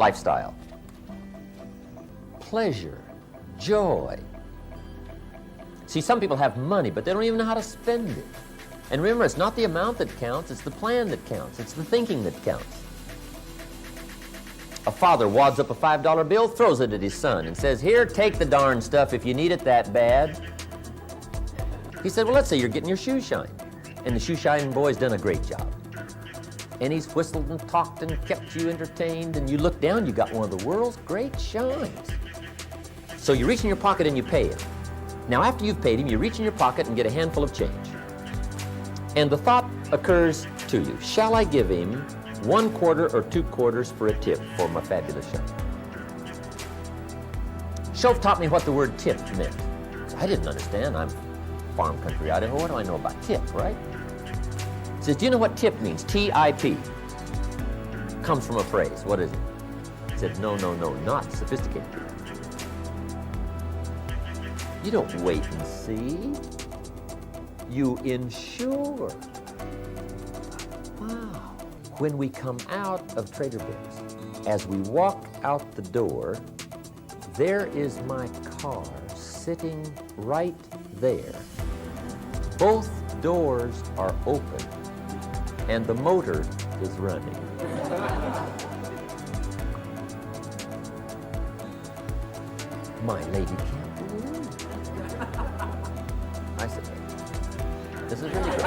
lifestyle, pleasure, joy. See, some people have money, but they don't even know how to spend it. And remember, it's not the amount that counts, it's the plan that counts, it's the thinking that counts. A father wads up a $5 bill, throws it at his son, and says, "Here, take the darn stuff if you need it that bad." He said, "Well, let's say you're getting your shoes shined." And the shoe shining boy's done a great job. And he's whistled and talked and kept you entertained, and you look down, you got one of the world's great shines. So you reach in your pocket and you pay him. Now, after you've paid him, you reach in your pocket and get a handful of change. And the thought occurs to you, shall I give him 1/4 or 2/4 for a tip for my fabulous shine? Shof taught me what the word tip meant. I didn't understand. I'm farm country Idaho. What do I know about tip, right? He says, "Do you know what tip means? T-I-P. Comes from a phrase. What is it?" He said, no, not sophisticated people. You don't wait and see. You ensure. Wow. When we come out of Trader Vic's, as we walk out the door, there is my car sitting right there. Both doors are open, and the motor is running. My lady can't believe it. I said, "This is really good."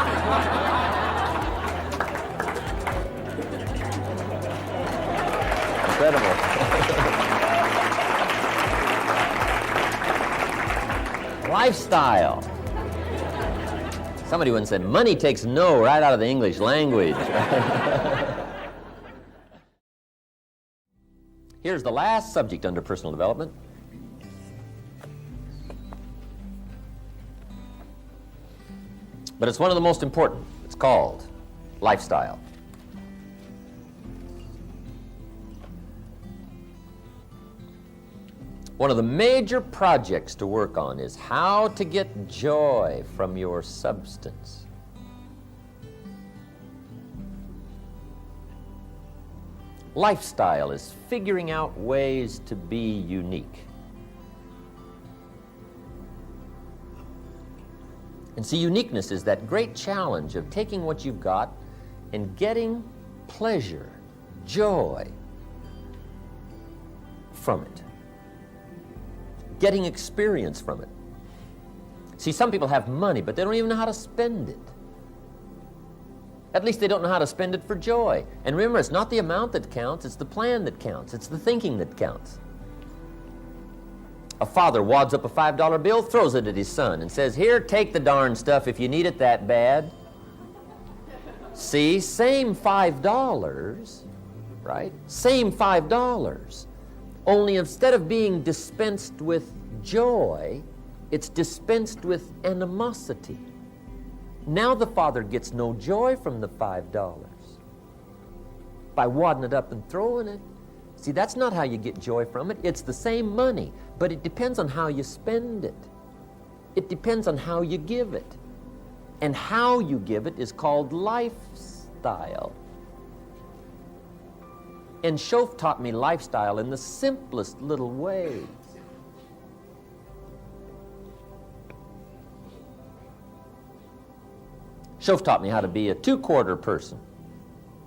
Incredible. Lifestyle. Somebody once said, money takes no right out of the English language. Here's the last subject under personal development. But it's one of the most important. It's called lifestyle. One of the major projects to work on is how to get joy from your substance. Lifestyle is figuring out ways to be unique. And see, uniqueness is that great challenge of taking what you've got and getting pleasure, joy from it. Getting experience from it. See, some people have money, but they don't even know how to spend it. At least they don't know how to spend it for joy. And remember, it's not the amount that counts, it's the plan that counts, it's the thinking that counts. A father wads up a $5 bill, throws it at his son, and says, "Here, take the darn stuff if you need it that bad." See, same $5, right? Same $5. Only instead of being dispensed with joy, it's dispensed with animosity. Now the father gets no joy from the $5 by wadding it up and throwing it. See, that's not how you get joy from it. It's the same money, but it depends on how you spend it. It depends on how you give it. And how you give it is called lifestyle. And Shof taught me lifestyle in the simplest little ways. Shof taught me how to be a 2/4 person.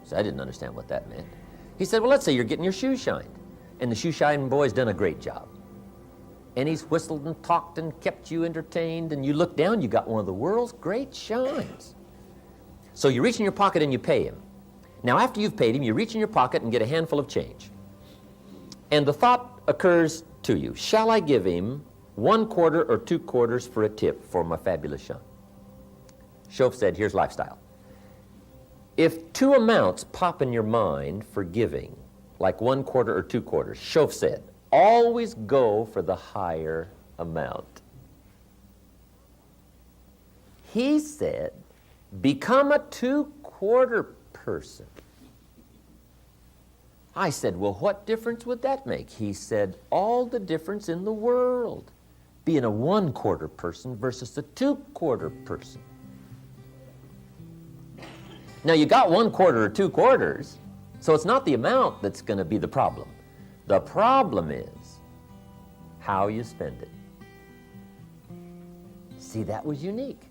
So I didn't understand what that meant. He said, "Well, let's say you're getting your shoes shined, and the shoe shining boy's done a great job. And he's whistled and talked and kept you entertained, and you look down, you got one of the world's great shines. So you reach in your pocket and you pay him. Now, after you've paid him, you reach in your pocket and get a handful of change. And the thought occurs to you, shall I give him 1/4 or 2/4 for a tip for my fabulous shine? Shof said, here's lifestyle. If two amounts pop in your mind for giving, like 1/4 or 2/4, Shof said, always go for the higher amount. He said, become a 2/4 person. I said, well, what difference would that make? He said, all the difference in the world, being a 1/4 person versus a 2/4 person. Now, you got 1/4 or 2/4, so it's not the amount that's going to be the problem. The problem is how you spend it. See, that was unique.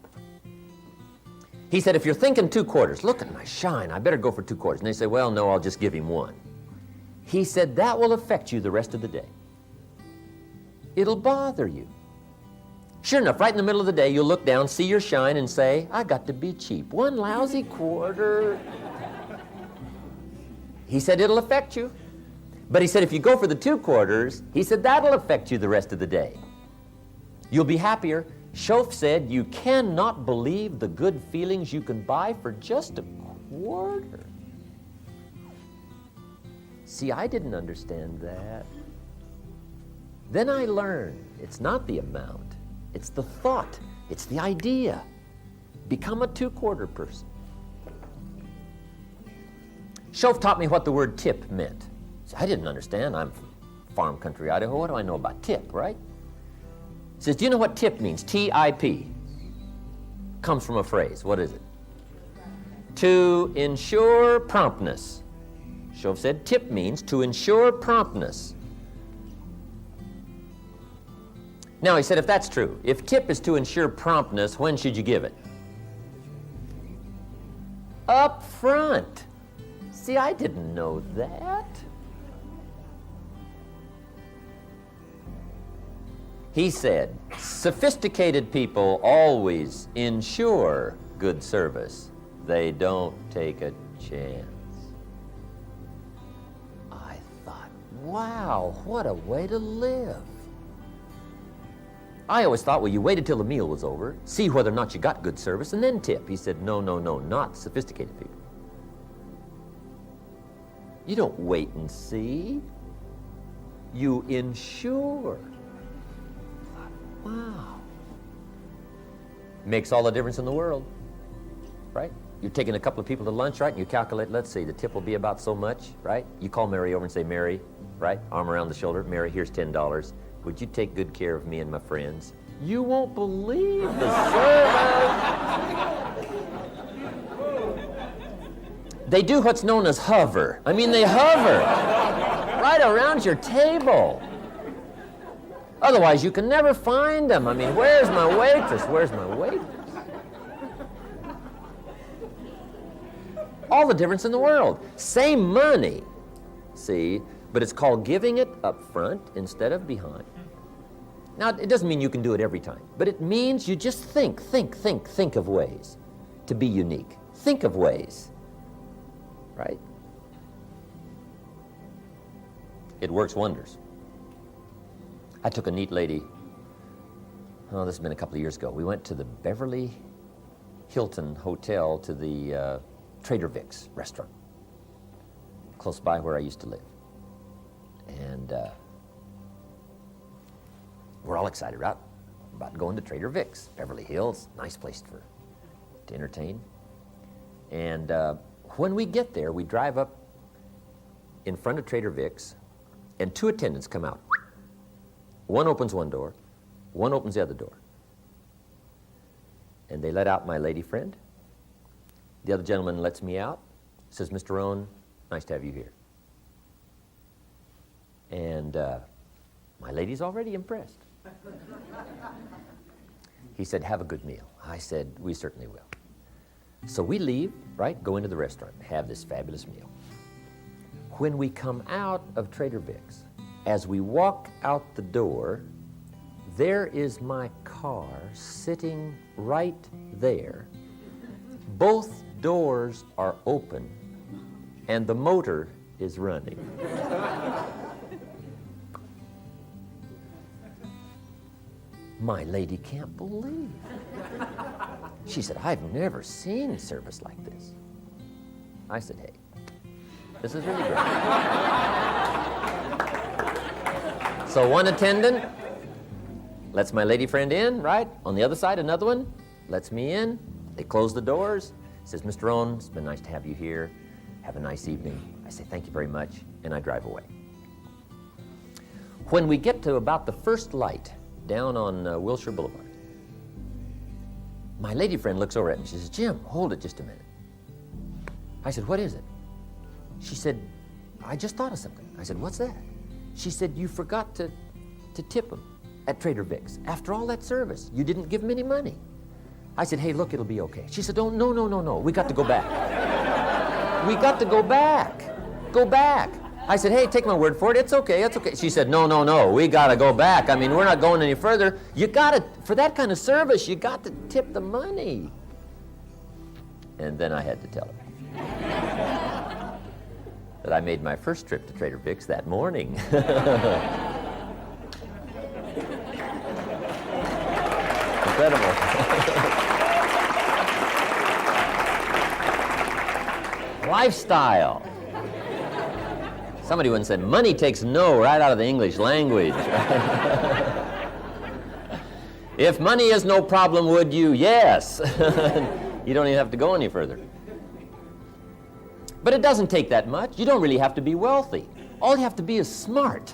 He said, if you're thinking 2 quarters, look at my shine, I better go for 2 quarters. And they say, well, no, I'll just give him 1. He said, that will affect you the rest of the day. It'll bother you. Sure enough, right in the middle of the day, you'll look down, see your shine, and say, I got to be cheap. 1 lousy quarter. He said, it'll affect you. But he said, if you go for the 2 quarters, he said, that'll affect you the rest of the day. You'll be happier. Schoaf said, you cannot believe the good feelings you can buy for just a quarter. See, I didn't understand that. Then I learned it's not the amount, it's the thought, it's the idea. Become a 2-quarter person. Schoaf taught me what the word tip meant. See, I didn't understand. I'm from farm country, Idaho. What do I know about tip, right? He says, do you know what tip means? T-I-P. Comes from a phrase. What is it? To ensure promptness. Schoaf said tip means to ensure promptness. Now, he said, if that's true, if tip is to ensure promptness, when should you give it? Up front. See, I didn't know that. He said, sophisticated people always ensure good service. They don't take a chance. I thought, wow, what a way to live. I always thought, well, you waited till the meal was over, see whether or not you got good service, and then tip. He said, no, no, no, not sophisticated people. You don't wait and see. You ensure. Wow. Makes all the difference in the world, right? You're taking a couple of people to lunch, right? And you calculate, let's see, the tip will be about so much, right? You call Mary over and say, Mary, right? Arm around the shoulder. Mary, here's $10. Would you take good care of me and my friends? You won't believe the service. They do what's known as hover. I mean, they hover right around your table. Otherwise, you can never find them. I mean, where's my waitress? Where's my waitress? All the difference in the world. Same money, see, but it's called giving it up front instead of behind. Now, it doesn't mean you can do it every time, but it means you just think of ways to be unique. Think of ways, right? It works wonders. I took a neat lady, oh, this has been a couple of years ago. We went to the Beverly Hilton Hotel to the Trader Vic's restaurant, close by where I used to live. And we're all excited about going to Trader Vic's, Beverly Hills, nice place to entertain. And when we get there, we drive up in front of Trader Vic's, and 2 attendants come out. One opens one door, one opens the other door. And they let out my lady friend. The other gentleman lets me out, says, Mr. Rohn, nice to have you here. And my lady's already impressed. He said, have a good meal. I said, we certainly will. So we leave, right, go into the restaurant, have this fabulous meal. When we come out of Trader Vic's, as we walk out the door, there is my car sitting right there. Both doors are open, and the motor is running. My lady can't believe it. She said, I've never seen service like this. I said, hey, this is really great. So one attendant lets my lady friend in, right? On the other side, another one lets me in. They close the doors. Says, Mr. Rohn, it's been nice to have you here. Have a nice evening. I say, thank you very much, and I drive away. When we get to about the first light down on Wilshire Boulevard, my lady friend looks over at me and she says, Jim, hold it just a minute. I said, what is it? She said, I just thought of something. I said, what's that? She said, you forgot to tip him at Trader Vic's. After all that service, you didn't give him any money. I said, hey, look, it'll be okay. She said, oh, no. We got to go back. We got to go back. Go back. I said, hey, take my word for it. It's okay. She said, no. We got to go back. I mean, we're not going any further. You got to, for that kind of service, you got to tip the money. And then I had to tell her that I made my first trip to Trader Vic's that morning. Incredible. Lifestyle. Somebody once said, money takes no right out of the English language. If money is no problem, would you? Yes. You don't even have to go any further. But it doesn't take that much. You don't really have to be wealthy. All you have to be is smart.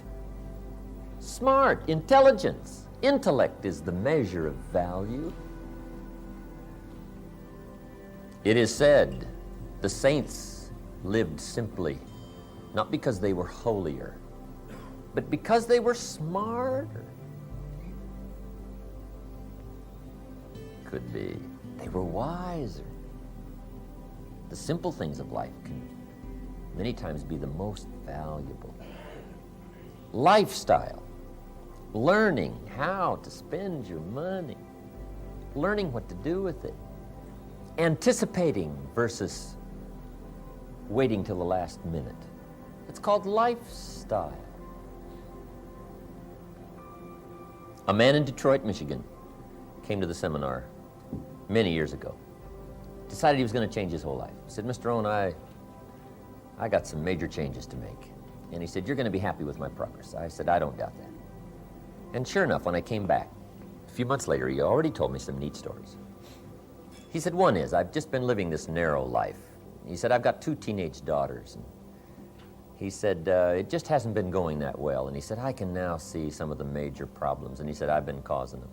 Smart, intelligence. Intellect is the measure of value. It is said the saints lived simply, not because they were holier, but because they were smarter. Could be. They were wiser. The simple things of life can many times be the most valuable. Lifestyle. Learning how to spend your money. Learning what to do with it. Anticipating versus waiting till the last minute. It's called lifestyle. A man in Detroit, Michigan, came to the seminar many years ago. Decided he was going to change his whole life. He said, Mr. Owen, I got some major changes to make. And he said, you're going to be happy with my progress. I said, I don't doubt that. And sure enough, when I came back, a few months later, he already told me some neat stories. He said, one is, I've just been living this narrow life. He said, I've got 2 teenage daughters. And he said, it just hasn't been going that well. And he said, I can now see some of the major problems. And he said, I've been causing them.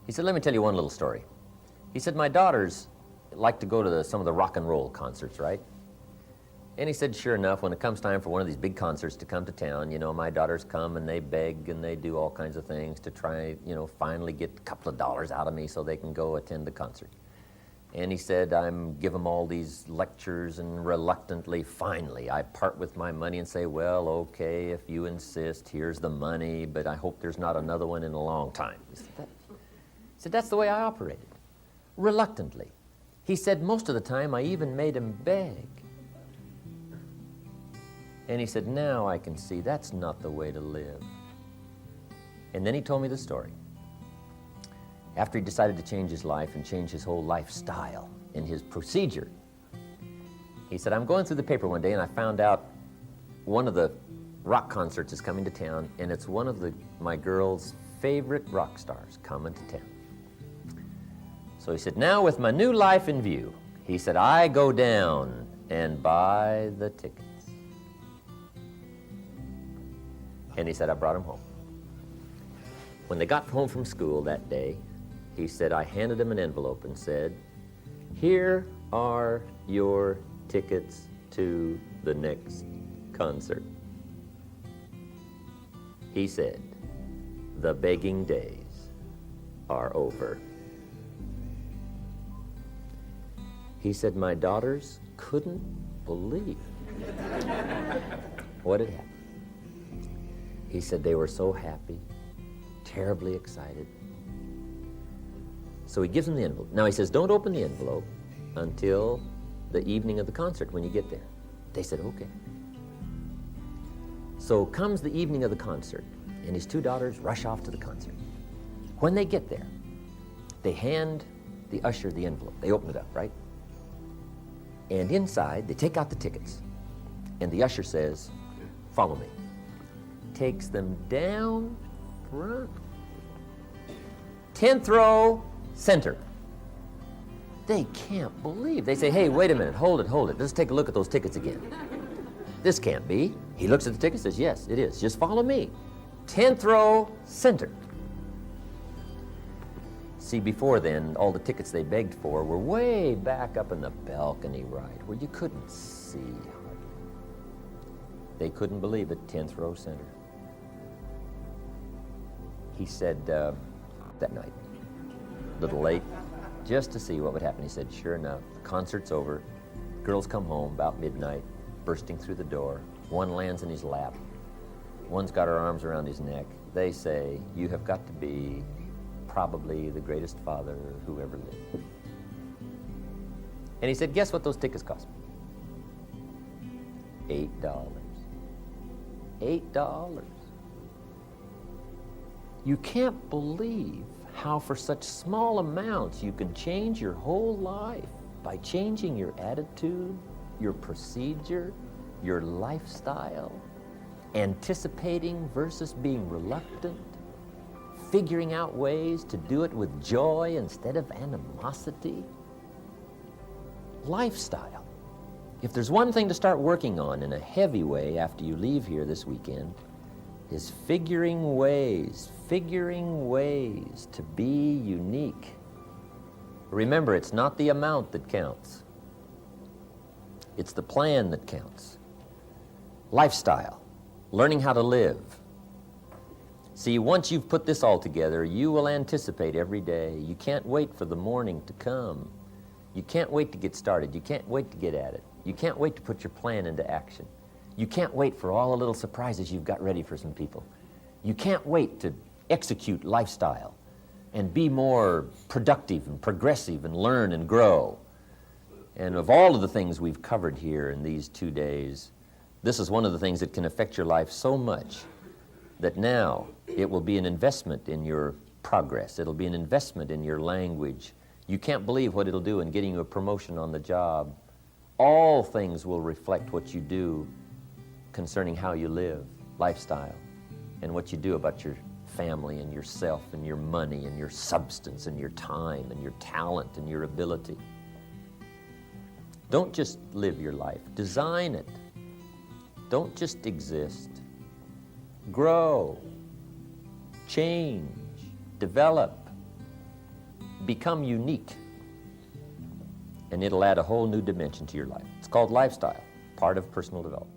He said, let me tell you one little story. He said, my daughters like to go to some of the rock and roll concerts, right? And he said, sure enough, when it comes time for one of these big concerts to come to town, you know, my daughters come and they beg and they do all kinds of things to try, you know, finally get a couple of dollars out of me so they can go attend the concert. And he said, give them all these lectures, and reluctantly, finally, I part with my money and say, well, okay, if you insist, here's the money, but I hope there's not another one in a long time. He said, that's the way I operated, reluctantly. He said, most of the time, I even made him beg. And he said, now I can see that's not the way to live. And then he told me the story. After he decided to change his life and change his whole lifestyle and his procedure, he said, I'm going through the paper one day and I found out one of the rock concerts is coming to town, and it's one of my girl's favorite rock stars coming to town. So he said, now with my new life in view, he said, I go down and buy the tickets. And he said, I brought him home. When they got home from school that day, he said, I handed him an envelope and said, here are your tickets to the next concert. He said, the begging days are over. He said, my daughters couldn't believe what had happened. He said they were so happy, terribly excited. So he gives them the envelope. Now he says, don't open the envelope until the evening of the concert when you get there. They said, okay. So comes the evening of the concert, and his 2 daughters rush off to the concert. When they get there, they hand the usher the envelope. They open it up, right? And inside, they take out the tickets. And the usher says, follow me. Takes them down front. 10th row, center. They can't believe. They say, hey, wait a minute, hold it. Let's take a look at those tickets again. This can't be. He looks at the ticket and says, yes, it is. Just follow me. 10th row, center. See, before then, all the tickets they begged for were way back up in the balcony right, where you couldn't see. They couldn't believe it, 10th row center. He said that night, a little late, just to see what would happen. He said, sure enough, the concert's over. Girls come home about midnight, bursting through the door. One lands in his lap. One's got her arms around his neck. They say, you have got to be probably the greatest father who ever lived. And he said, guess what those tickets cost me? $8. $8. You can't believe how for such small amounts you can change your whole life by changing your attitude, your procedure, your lifestyle, anticipating versus being reluctant, figuring out ways to do it with joy instead of animosity. Lifestyle. If there's one thing to start working on in a heavy way after you leave here this weekend, is figuring ways to be unique. Remember, it's not the amount that counts. It's the plan that counts. Lifestyle, learning how to live. See, once you've put this all together, you will anticipate every day. You can't wait for the morning to come. You can't wait to get started. You can't wait to get at it. You can't wait to put your plan into action. You can't wait for all the little surprises you've got ready for some people. You can't wait to execute lifestyle and be more productive and progressive and learn and grow. And of all of the things we've covered here in these 2 days, this is one of the things that can affect your life so much that now it will be an investment in your progress. It'll be an investment in your language. You can't believe what it'll do in getting you a promotion on the job. All things will reflect what you do concerning how you live, lifestyle, and what you do about your family and yourself and your money and your substance and your time and your talent and your ability. Don't just live your life, design it. Don't just exist. Grow, change, develop, become unique, and it'll add a whole new dimension to your life. It's called lifestyle, part of personal development.